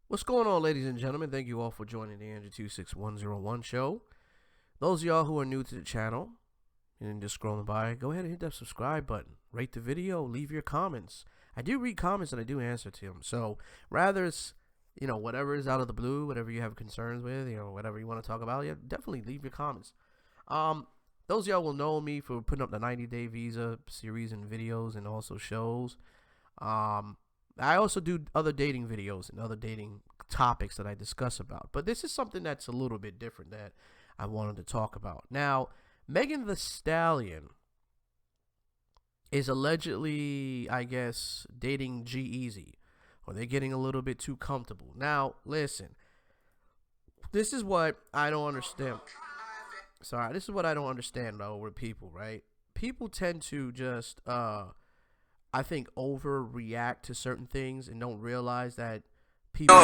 What's going on, ladies and gentlemen? Thank you all for joining the Andrew 26101 show. Those of y'all who are new to the channel and just scrolling by, go ahead and hit that subscribe button. Rate the video, leave your comments. I do read comments and I do answer to them. So rather it's, whatever is out of the blue, whatever you have concerns with, whatever you want to talk about, yeah, definitely leave your comments. Those of y'all will know me for putting up the 90-day visa series and videos and also shows. I also do other dating videos and other dating topics that I discuss about. But this is something that's a little bit different that I wanted to talk about. Now, Megan Thee Stallion is allegedly, I guess, dating G-Eazy. Or they're getting a little bit too comfortable. Now, listen. This is what I don't understand. This is what I don't understand, though, with people, right? People tend to just, I think, overreact to certain things and don't realize that people,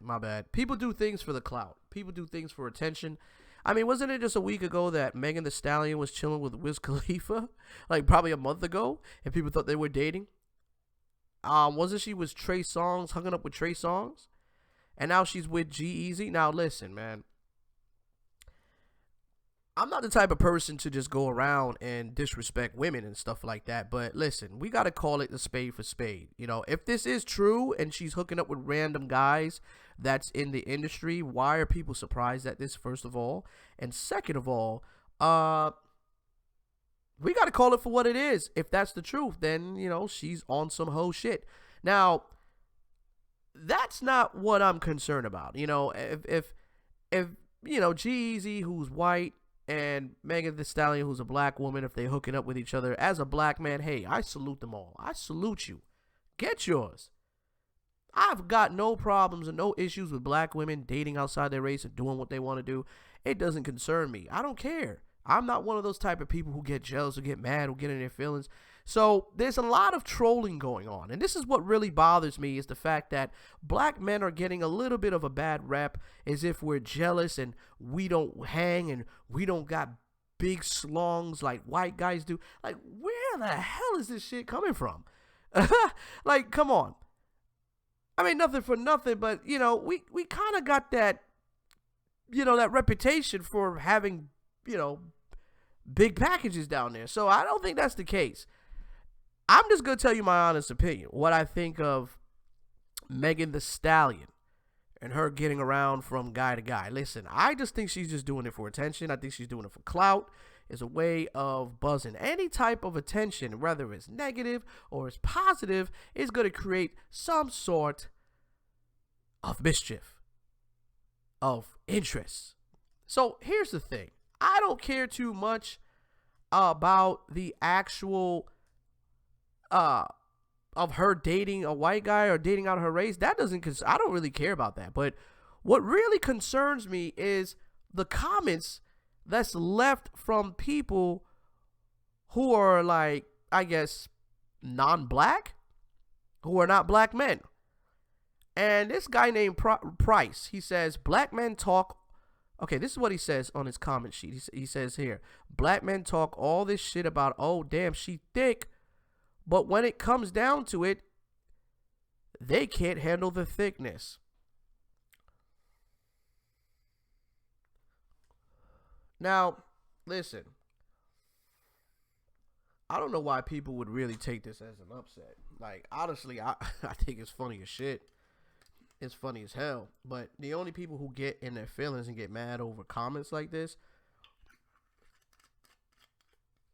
my bad, people do things for the clout. People do things for attention. I mean, wasn't it just a week ago that Megan Thee Stallion was chilling with Wiz Khalifa, like probably a month ago, and people thought they were dating? Wasn't she with Trey Songz, hooking up with Trey Songz? And now she's with G-Eazy. Now listen, man. I'm not the type of person to just go around and disrespect women and stuff like that. But listen, we got to call it a spade for spade. If this is true and she's hooking up with random guys that's in the industry, why are people surprised at this, first of all? And second of all, we got to call it for what it is. If that's the truth, then, she's on some hoe shit. Now, that's not what I'm concerned about. If G-Eazy, who's white, and Megan Thee Stallion, who's a black woman, if they hooking up with each other as a black man, hey, I salute them all. I salute you. Get yours. I've got no problems and no issues with black women dating outside their race and doing what they want to do. It doesn't concern me. I don't care. I'm not one of those type of people who get jealous or get mad or get in their feelings. So there's a lot of trolling going on. And this is what really bothers me, is the fact that black men are getting a little bit of a bad rep, as if we're jealous and we don't hang and we don't got big slongs like white guys do. Like, where the hell is this shit coming from? Like, come on. I mean, nothing for nothing, but, we kind of got that, that reputation for having, big packages down there. So I don't think that's the case. I'm just going to tell you my honest opinion, what I think of Megan Thee Stallion and her getting around from guy to guy. Listen, I just think she's just doing it for attention. I think she's doing it for clout. It's a way of buzzing. Any type of attention, whether it's negative or it's positive, is going to create some sort of mischief, of interest. So here's the thing. I don't care too much about the actual of her dating a white guy or dating out of her race. That doesn't, I don't really care about that. But what really concerns me is the comments that's left from people who are, like, I guess, non-black, who are not black men. And this guy named Price, he says, black men talk. Okay, this is what he says on his comment sheet. He says here, black men talk all this shit about, oh, damn, she thick. But when it comes down to it, they can't handle the thickness. Now, listen. I don't know why people would really take this as an upset. Like, honestly, I think it's funny as shit. It's funny as hell. But the only people who get in their feelings and get mad over comments like this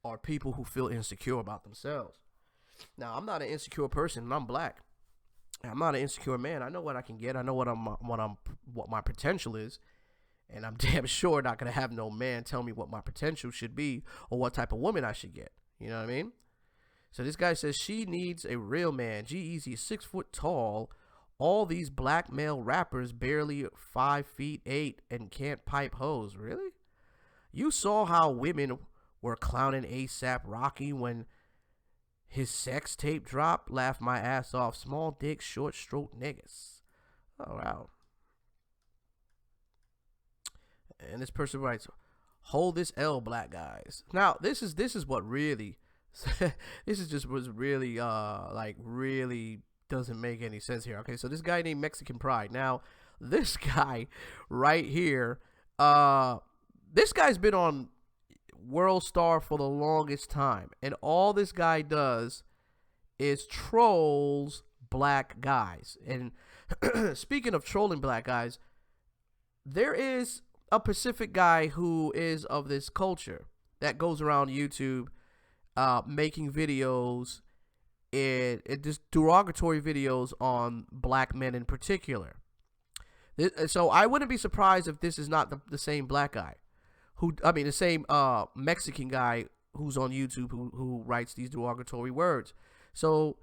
are people who feel insecure about themselves. Now, I'm not an insecure person, and I'm black. I'm not an insecure man. I know what I can get. I know what my potential is, and I'm damn sure not gonna have no man tell me what my potential should be or what type of woman I should get. You know what I mean? So this guy says she needs a real man. G-Eazy is 6 foot tall. All these black male rappers barely 5'8" and can't pipe hoes. Really? You saw how women were clowning ASAP Rocky when his sex tape dropped? Laughed my ass off. Small dick, short stroke niggas. Oh, wow. And this person writes, hold this L, black guys. Now, this is what really, this is just was really, like, really doesn't make any sense here. Okay, so this guy named Mexican Pride. Now, this guy right here, this guy's been on World Star for the longest time, and all this guy does is trolls black guys. And speaking of trolling black guys, there is a Pacific guy who is of this culture that goes around YouTube making videos and just derogatory videos on black men in particular. So I wouldn't be surprised if this is not the same black guy the same Mexican guy who's on YouTube who writes these derogatory words. So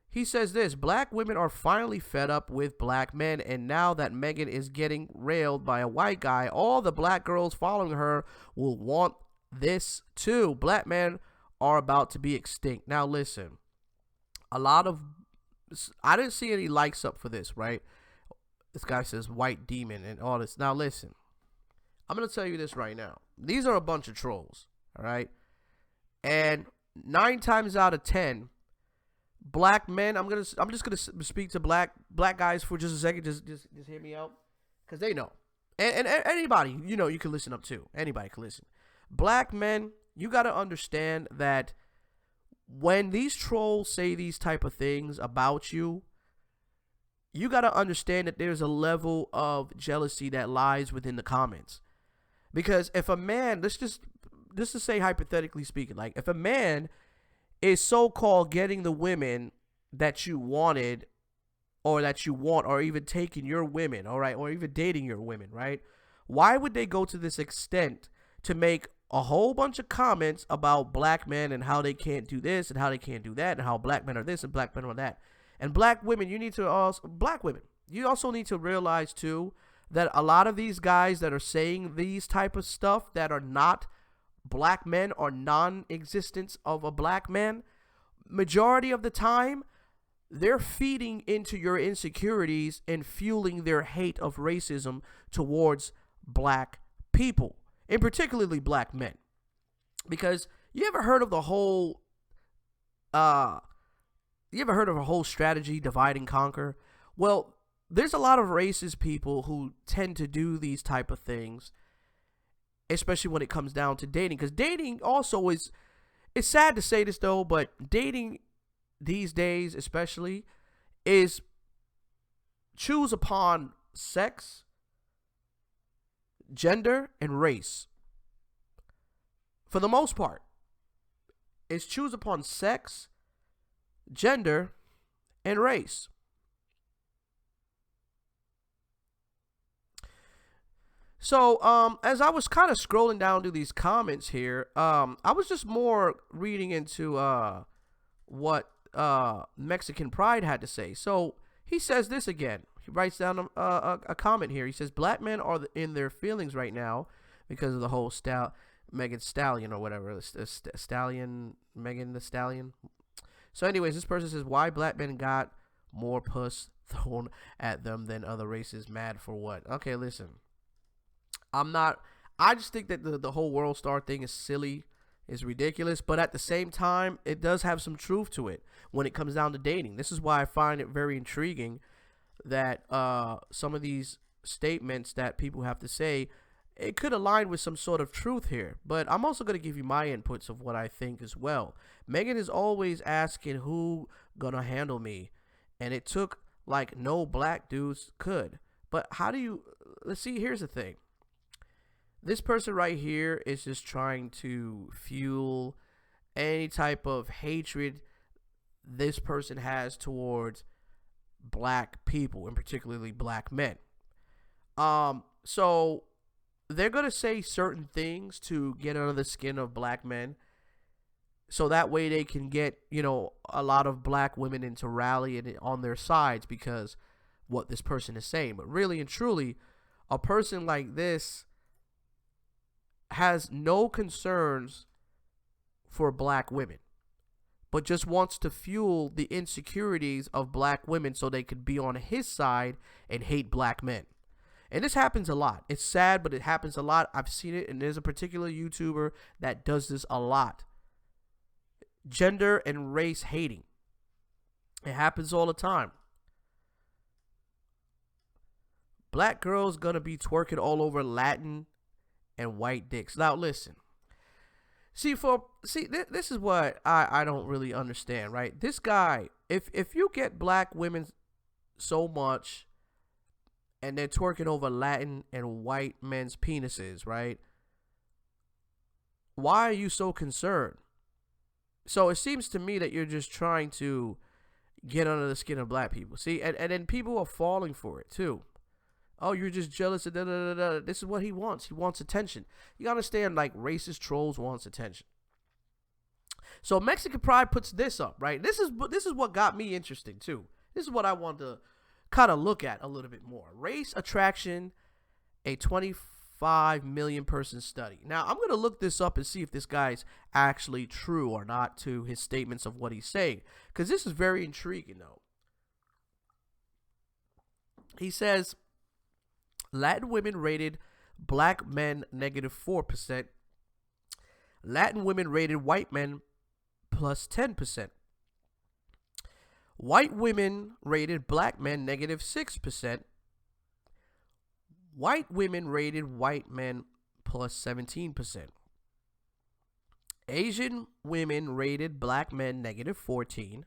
he says this: black women are finally fed up with black men, and now that Megan is getting railed by a white guy, all the black girls following her will want this too. Black men are about to be extinct. Now listen, I didn't see any likes up for this, right? This guy says white demon and all this. Now listen, I'm going to tell you this right now. These are a bunch of trolls, all right? And 9 times out of 10, black men, I'm just going to speak to black guys for just a second. Just hear me out, cuz they know. And anybody, you can listen up too. Anybody can listen. Black men, you got to understand that when these trolls say these type of things about you, you got to understand that there's a level of jealousy that lies within the comments. Because if a man, let's just to say hypothetically speaking, like if a man is so-called getting the women that you wanted or that you want, or even taking your women, all right, or even dating your women, right? Why would they go to this extent to make a whole bunch of comments about black men and how they can't do this and how they can't do that and how black men are this and black men are that? And black women, you also need to realize too that a lot of these guys that are saying these type of stuff that are not black men or non-existence of a black man, majority of the time, they're feeding into your insecurities and fueling their hate of racism towards black people, and particularly black men. Because you ever heard of a whole strategy, divide and conquer? Well, there's a lot of racist people who tend to do these type of things, especially when it comes down to dating. Because dating also it's sad to say this though, but dating these days especially is choose upon sex, gender, and race. For the most part, it's choose upon sex, gender, and race. So, as I was kind of scrolling down through these comments here, I was just more reading into what Mexican Pride had to say. So he says this again. He writes down a comment here. He says, black men are in their feelings right now because of the whole Megan Stallion or whatever. Stallion, Megan the Stallion. So anyways, this person says, why black men got more puss thrown at them than other races? Mad for what? Okay, listen. I just think that the whole World Star thing is silly, is ridiculous, but at the same time, it does have some truth to it when it comes down to dating. This is why I find it very intriguing that some of these statements that people have to say, it could align with some sort of truth here. But I'm also going to give you my inputs of what I think as well. Megan is always asking who gonna handle me, and it took like no black dudes could. But how do you, let's see, here's the thing. This person right here is just trying to fuel any type of hatred this person has towards black people, and particularly black men. So they're going to say certain things to get under the skin of black men, so that way they can get, a lot of black women into rallying on their sides because what this person is saying. But really and truly, a person like this has no concerns for black women, but just wants to fuel the insecurities of black women so they could be on his side and hate black men. And this happens a lot. It's sad, but it happens a lot. I've seen it, and there's a particular YouTuber that does this a lot. Gender and race hating. It happens all the time. Black girls gonna be twerking all over Latin and white dicks. Now listen. This is what I don't really understand, right? This guy, if you get black women so much and they're twerking over Latin and white men's penises, right? Why are you so concerned? So it seems to me that you're just trying to get under the skin of black people. See, and then people are falling for it too. Oh, you're just jealous of da da da da. This is what he wants. He wants attention. You gotta understand, like, racist trolls wants attention. So Mexican Pride puts this up, right? This is what got me interested too. This is what I want to kind of look at a little bit more. Race attraction, a 25 million person study. Now I'm gonna look this up and see if this guy's actually true or not to his statements of what he's saying, because this is very intriguing though. He says Latin women rated black men -4%. Latin women rated white men plus 10%. White women rated black men -6%. White women rated white men plus 17%. Asian women rated black men -14.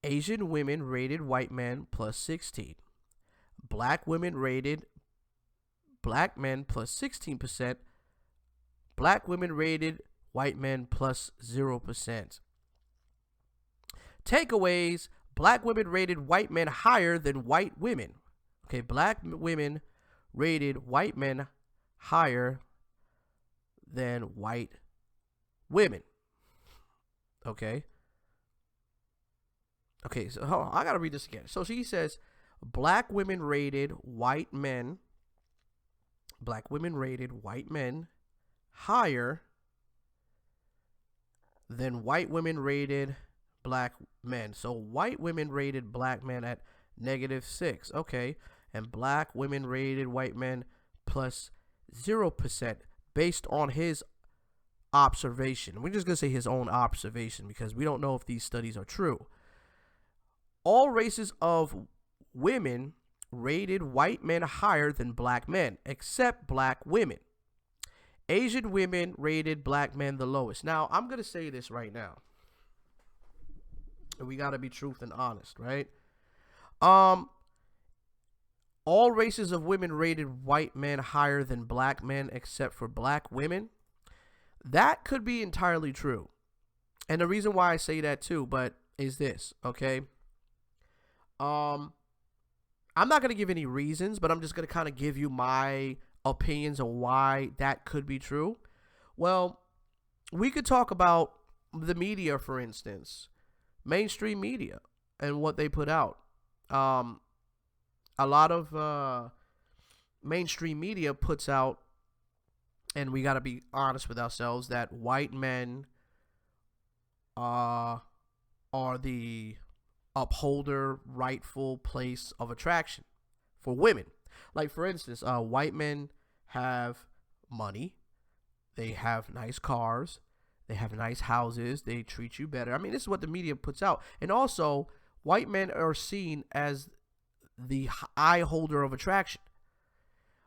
Asian women rated white men plus 16. Black women rated black men plus 16%. Black women rated white men plus 0%. Takeaways: black women rated white men higher than white women. Okay, black women rated white men higher than white women. Okay. Okay, so hold on, I gotta read this again. So she says black women rated white men higher than white women rated black men. So white women rated black men at -6. Okay. And black women rated white men plus 0% based on his observation. We're just going to say his own observation because we don't know if these studies are true. All races of women rated white men higher than black men, except black women. Asian women rated black men the lowest. Now, I'm going to say this right now. And we got to be truth and honest, right? All races of women rated white men higher than black men except for black women. That could be entirely true. And the reason why I say that too, but is this, okay? I'm not going to give any reasons, but I'm just going to kind of give you my opinions on why that could be true. Well, we could talk about the media, for instance, mainstream media and what they put out. A lot of mainstream media puts out, and we got to be honest with ourselves, that white men are the upholder, rightful place of attraction for women. Like, for instance, white men have money, they have nice cars, they have nice houses, they treat you better. I mean, this is what the media puts out. And also, white men are seen as the eye holder of attraction.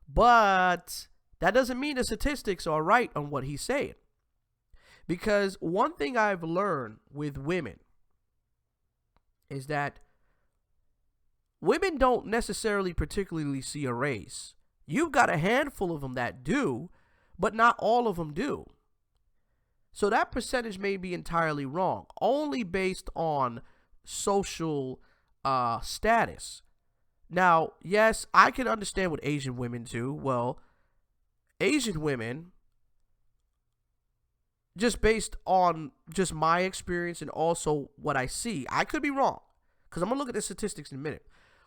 But that doesn't mean the statistics are right on what he's saying. Because one thing I've learned with women is that women don't necessarily particularly see a race. You've got a handful of them that do, but not all of them do. So that percentage may be entirely wrong, only based on social status. Now, yes, I can understand with Asian women too. Well, Asian women, just based on just my experience and also what I see, I could be wrong because I'm going to look at the statistics in a minute.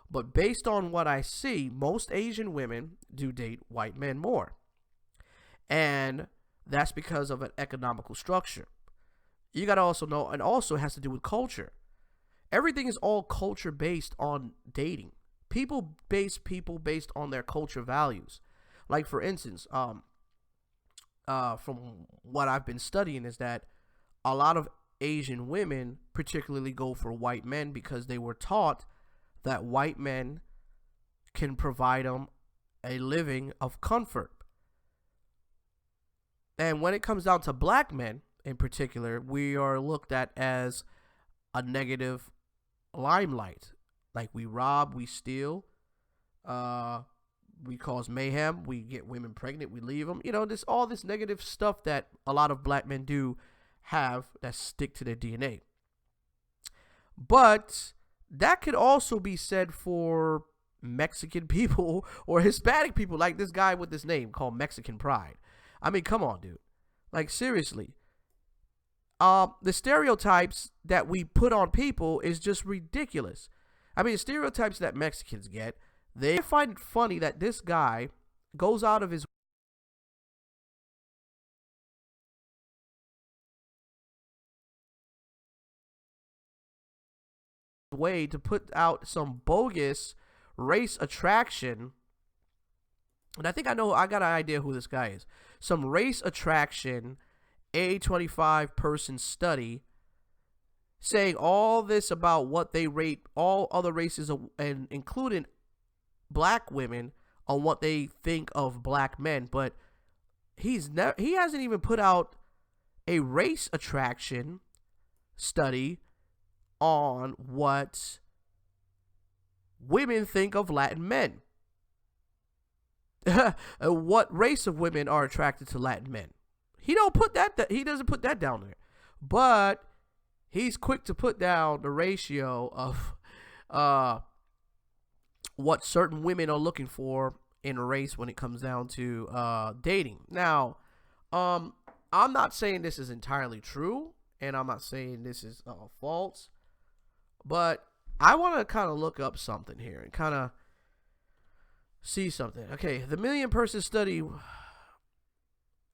But based on what I see, most Asian women do date white men more. And that's because of an economical structure. You got to also know, and also it has to do with culture. Everything is all culture based on dating. People based on their culture values. Like, for instance, from what I've been studying is that a lot of Asian women particularly go for white men because they were taught that white men can provide them a living of comfort. And when it comes down to black men in particular, we are looked at as a negative limelight. Like we rob, we steal, we cause mayhem, we get women pregnant, we leave them. You know, this all this negative stuff that a lot of black men do have that stick to their DNA. But that could also be said for Mexican people or Hispanic people, like this guy with this name called Mexican Pride. I mean, come on, dude. Like, seriously. The stereotypes that we put on people is just ridiculous. I mean, the stereotypes that Mexicans get, they find it funny that this guy goes out of his way to put out some bogus race attraction. And I think I got an idea who this guy is. Some race attraction A25 person study saying all this about what they rate all other races and including black women on what they think of black men, but he hasn't even put out a race attraction study on what women think of Latin men. What race of women are attracted to Latin men? He doesn't put that down there. But he's quick to put down the ratio of what certain women are looking for in a race when it comes down to dating. Now, I'm not saying this is entirely true, and I'm not saying this is false, but I want to kind of look up something here and kind of see something. Okay, the million-person study,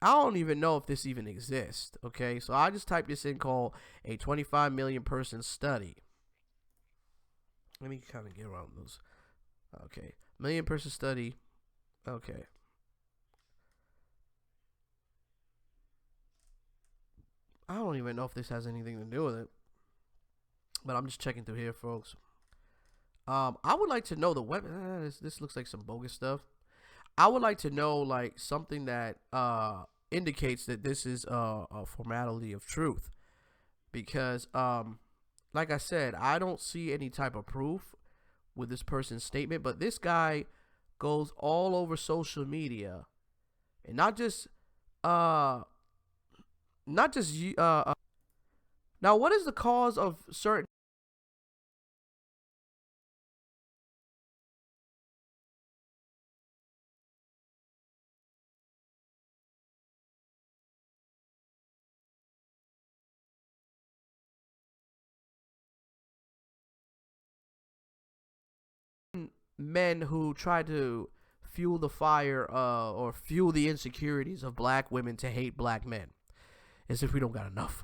I don't even know if this even exists. Okay, so I just typed this in, called a 25 million person study. Let me kind of get around those. Okay, million person study. Okay. I don't even know if this has anything to do with it, but I'm just checking through here, folks. I would like to know the web. This looks like some bogus stuff. I would like to know like something that indicates that this is a formality of truth, because like I said, I don't see any type of proof with this person's statement, but this guy goes all over social media, and not just now, what is the cause of certain men who try to fuel the fire or fuel the insecurities of black women to hate black men, as if we don't got enough,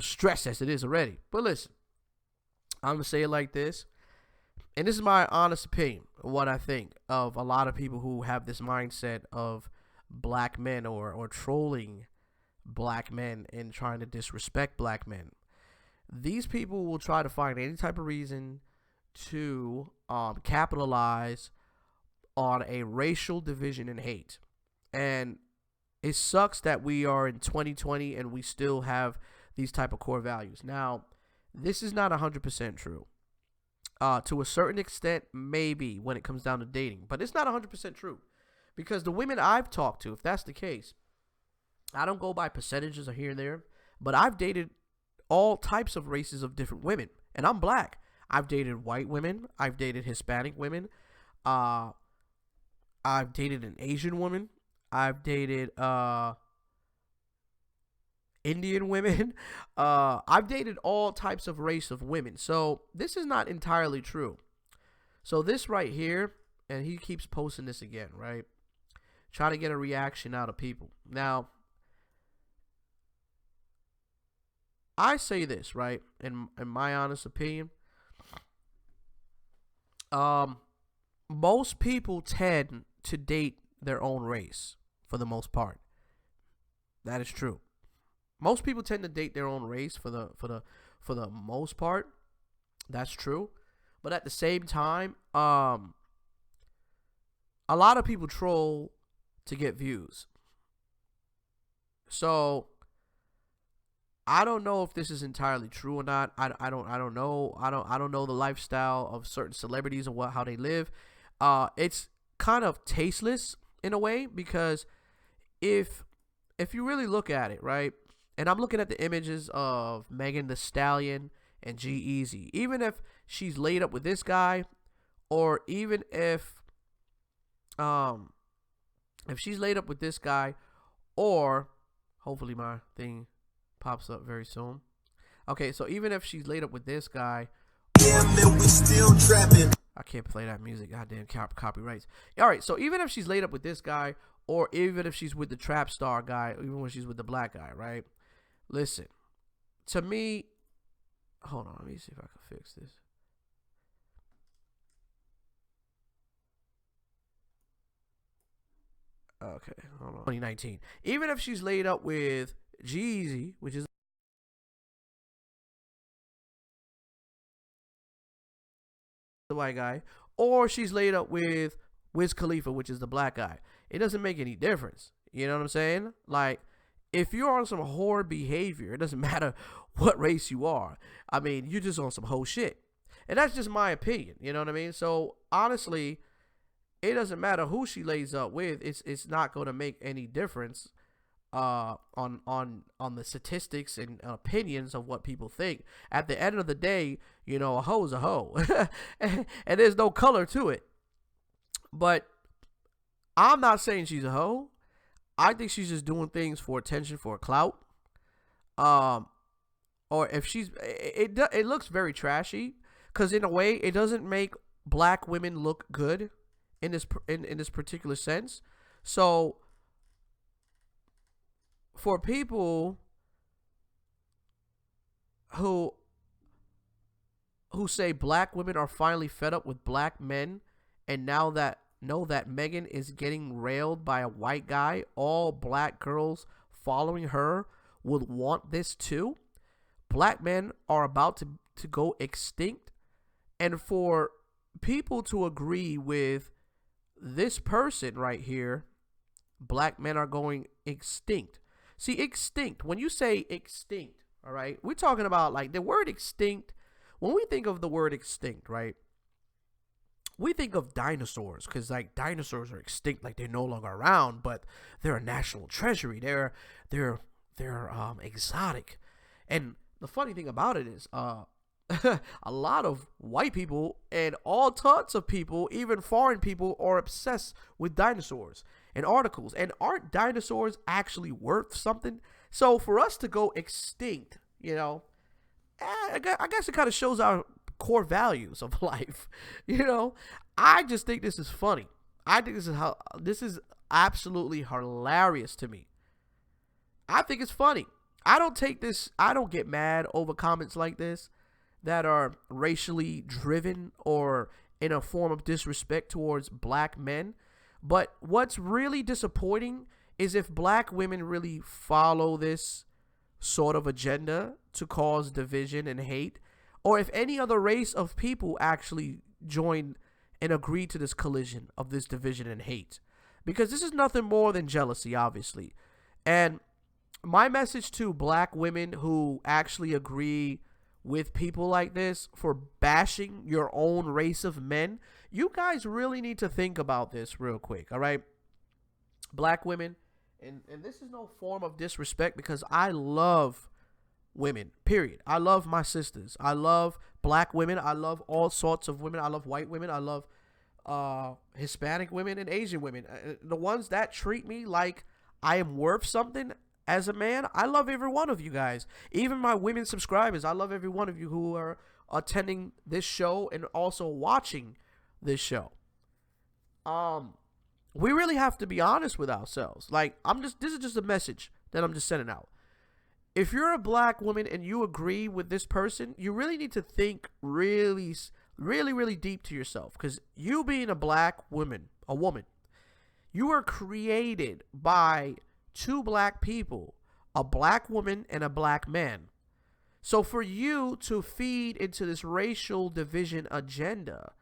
stress as it is already? But listen, I'm gonna say it like this, and this is my honest opinion of what I think of a lot of people who have this mindset of black men or trolling black men and trying to disrespect black men. These people will try to find any type of reason to capitalize on a racial division and hate. And it sucks that we are in 2020 and we still have these type of core values. Now, this is not 100% true. To a certain extent, maybe when it comes down to dating, but it's not 100% true, because the women I've talked to, if that's the case, I don't go by percentages or here and there, but I've dated all types of races of different women, and I'm black. I've dated white women. I've dated Hispanic women. I've dated an Asian woman. I've dated Indian women. I've dated all types of race of women. So this is not entirely true. So this right here, and he keeps posting this again, right? Trying to get a reaction out of people. Now, I say this, right, in my honest opinion, most people tend to date their own race for the most part. That is true. Most people tend to date their own race for the most part. That's true. But at the same time, a lot of people troll to get views. So I don't know if this is entirely true or not. I don't know. I don't know the lifestyle of certain celebrities and how they live. It's kind of tasteless in a way, because if you really look at it, right? And I'm looking at the images of Megan Thee Stallion and G-Eazy. Even if she's laid up with this guy, or even if she's laid up with this guy, or hopefully my thing pops up very soon. Okay, so even if she's laid up with this guy, I can't play that music. Goddamn copyrights. All right, so even if she's laid up with this guy, or even if she's with the trap star guy, even when she's with the black guy, right? Listen, to me, hold on, let me see if I can fix this. Okay, hold on. 2019. Even if she's laid up with G-Eazy, which is the white guy, or she's laid up with Wiz Khalifa, which is the black guy, it doesn't make any difference. You know what I'm saying? Like, if you're on some whore behavior, it doesn't matter what race you are. I mean, you're just on some whole shit. And that's just my opinion. You know what I mean? So, honestly, it doesn't matter who she lays up with. It's not going to make any difference on the statistics and opinions of what people think. At the end of the day, you know, a hoe is a hoe. and there's no color to it. But I'm not saying she's a hoe. I think she's just doing things for attention, for clout. Or if she's, it looks very trashy, because in a way it doesn't make black women look good in this particular sense. So for people who say black women are finally fed up with black men, and now that know that Megan is getting railed by a white guy, all black girls following her would want this too. Black men are about to go extinct. And for people to agree with this person right here, black men are going extinct. See, extinct, when you say extinct, all right, we're talking about like the word extinct. When we think of the word extinct, right, we think of dinosaurs, because like dinosaurs are extinct, like they're no longer around, but they're a national treasury. They're exotic. And the funny thing about it is, a lot of white people and all sorts of people, even foreign people, are obsessed with dinosaurs and articles. And aren't dinosaurs actually worth something? So for us to go extinct, you know, I guess it kind of shows our core values of life. You know, I just think this is funny. I think this is absolutely hilarious to me. I think it's funny. I don't get mad over comments like this that are racially driven or in a form of disrespect towards black men. But what's really disappointing is if black women really follow this sort of agenda to cause division and hate, or if any other race of people actually join and agree to this collision of this division and hate. Because this is nothing more than jealousy, obviously. And my message to black women who actually agree with people like this for bashing your own race of men, you guys really need to think about this real quick, all right? Black women, and this is no form of disrespect, because I love women, period. I love my sisters. I love black women. I love all sorts of women. I love white women. I love Hispanic women and Asian women. The ones that treat me like I am worth something as a man, I love every one of you guys. Even my women subscribers, I love every one of you who are attending this show and also watching this show. We really have to be honest with ourselves. Like, this is just a message that I'm just sending out. If you're a black woman and you agree with this person, you really need to think really deep to yourself, because you being a black woman, you were created by two black people a black woman and a black man. So for you to feed into this racial division agenda,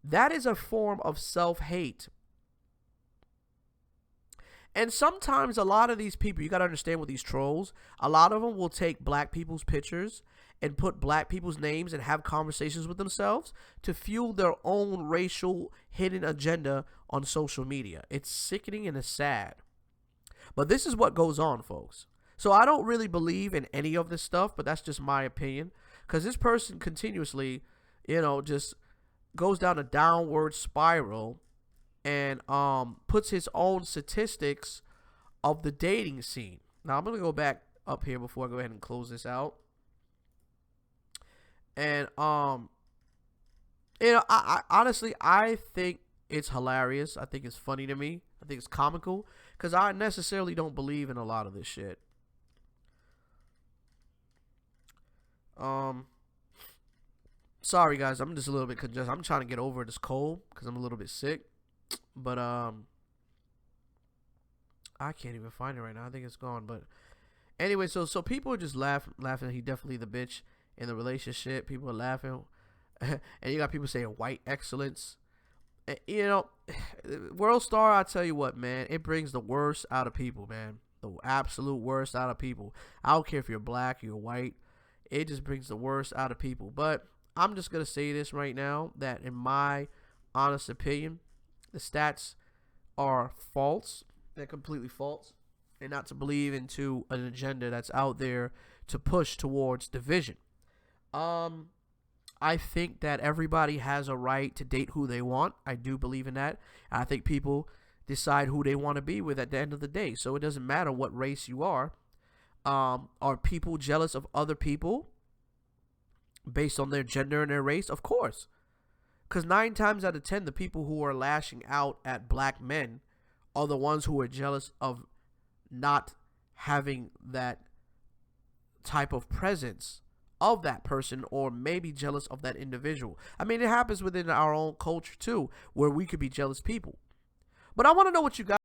that is a form of self-hate. And sometimes a lot of these people, you got to understand with these trolls, a lot of them will take black people's pictures and put black people's names and have conversations with themselves to fuel their own racial hidden agenda on social media. It's sickening and it's sad. But this is what goes on, folks. So I don't really believe in any of this stuff, but that's just my opinion. Because this person continuously, just goes down a downward spiral and puts his own statistics of the dating scene. Now, I'm going to go back up here before I go ahead and close this out. And, I honestly, I think it's hilarious. I think it's funny to me. I think it's comical because I necessarily don't believe in a lot of this shit. Sorry, guys. I'm just a little bit congested. I'm trying to get over this cold because I'm a little bit sick. But I can't even find it right now. I think it's gone. But anyway, so people are just laughing. He definitely the bitch in the relationship. People are laughing, and you got people saying white excellence. And, World Star, I tell you what, man, it brings the worst out of people, man. The absolute worst out of people. I don't care if you're black, you're white. It just brings the worst out of people. But I'm just gonna say this right now, that in my honest opinion, the stats are false. They're completely false. And not to believe into an agenda that's out there to push towards division. I think that everybody has a right to date who they want. I do believe in that. I think people decide who they want to be with at the end of the day. So it doesn't matter what race you are. Are people jealous of other people based on their gender and their race? Of course. Because 9 times out of 10, the people who are lashing out at black men are the ones who are jealous of not having that type of presence of that person, or maybe jealous of that individual. I mean, it happens within our own culture too, where we could be jealous people. But I want to know what you guys